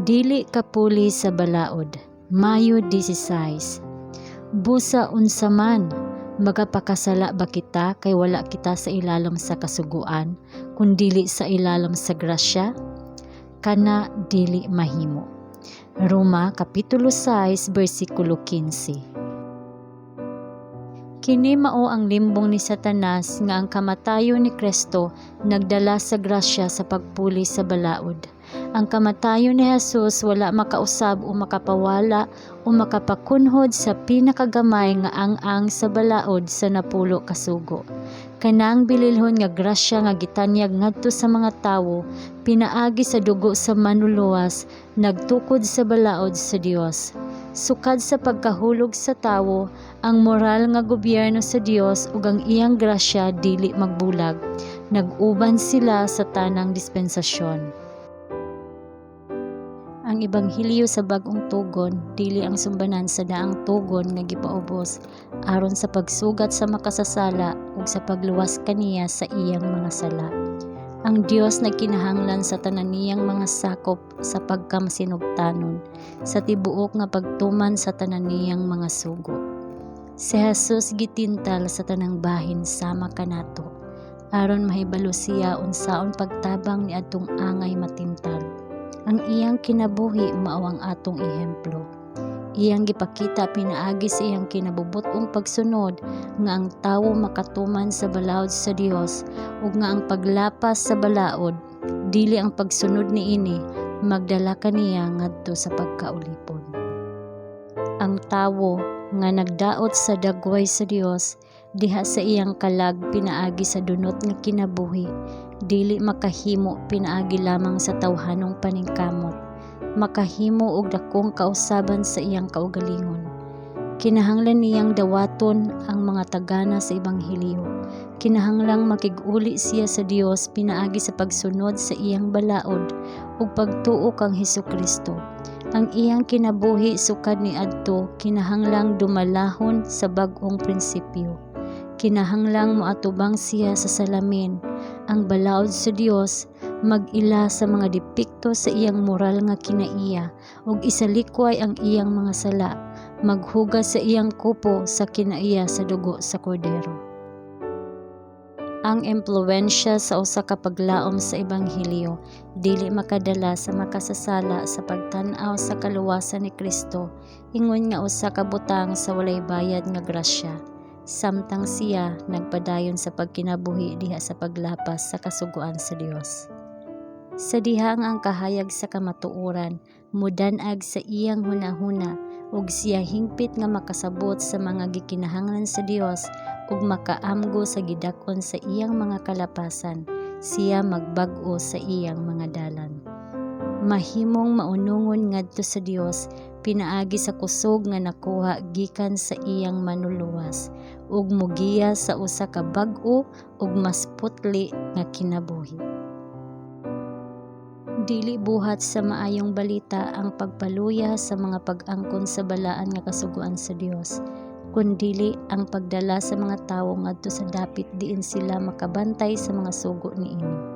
Dili kapuli sa balaod. Mayo 16. Busa unsa man, magapakasala ba kita kay wala kita sa ilalim sa kasuguan, kun dili sa ilalim sa grasya? Kana dili mahimo. Roma Kapitulo 6 versikulo 15. Kini mao ang limbong ni Satanas nga ang kamatayon ni Kristo nagdala sa grasya sa pagpuli sa balaod. Ang kamatayon ni Jesus wala makausab o makapawala o makapakunhod sa pinakagamay nga ang sa balaod sa napulo kasugo. Kanang bililhon nga grasya nga gitanyag ngadto sa mga tawo pinaagi sa dugo sa manluluwas nagtukod sa balaod sa Dios. Sukad sa pagkahulog sa tawo, ang moral nga gobyerno sa Dios ug ang iyang grasya dili magbulag. Nag-uban sila sa tanang dispensasyon. Ang ebanghelyo sa bag-ong tugon dili ang sumbanan sa daang tugon nga gipaubos aron sa pagsugat sa makasasala ug sa pagluwas kaniya sa iyang mga sala. Ang Dios nagkinahanglan sa tanan niyang mga sakop sa pagkamsinugtanon, sa tibuok nga pagtuman sa tanan niyang mga sugo. Si Jesus gitintal sa tanang bahin sama kanato, aron mahibalo siya unsaon pagtabang ni adtong angay matintal. Ang iyang kinabuhi mao ang atong ehemplo. Iyang gipakita pinaagi sa iyang kinabubot-ong pagsunod nga ang tawo makatuman sa balaod sa Dios ug nga ang paglapas sa balaod dili ang pagsunod niini magdala kaniya ngadto sa pagkaulipon. Ang tawo nga nagdaot sa dagway sa Dios diha sa iyang kalag pinaagi sa dunot nga kinabuhi dili makahimo pinaagi lamang sa tawhanong paningkamot, makahimo og dakong kausaban sa iyang kaugalingon. Kinahanglan niyang dawaton ang mga tagana sa ebanghelyo. Kinahanglang makig-uli siya sa Dios pinaagi sa pagsunod sa iyang balaod ug pagtuo kang Hesukristo. Ang iyang kinabuhi sukad niadto kinahanglang dumalahon sa bag-ong prinsipyo. Kinahanglang moatubang siya sa salamin. Ang balaod sa Dios mag-ila sa mga depekto sa iyang moral nga kinaiya ug isalikway ang iyang mga sala, maghugas sa iyang kupo sa kinaiya sa dugo sa kordero. Ang impluwensya sa usa ka paglaom sa ebanghelyo dili makadala sa makasasala sa pagtan-aw sa kaluwasan ni Kristo ingon nga usa ka butang sa walay bayad nga grasya, samtang siya nagpadayon sa pagkinabuhi diha sa paglapas sa kasuguan sa Dios. Sa diha nga ang kahayag sa kamatuoran mudan-ag sa iyang hunahuna ug siya hingpit nga makasabot sa mga gikinahanglan sa Dios ug makaamgo sa gidak-on sa iyang mga kalapasan, siya magbag-o sa iyang mga dalan. Mahimong maunungon ngadto sa Dios pinaagi sa kusog nga nakuha gikan sa iyang manluluwas ug mugiya sa usa ka bag-o ug mas putli nga kinabuhi. Dili buhat sa maayong balita ang pagpaluya sa mga pag-angkon sa balaan nga kasuguan sa Dios, kundili ang pagdala sa mga tawo ngadto sa dapit diin sila makabantay sa mga sugo niini.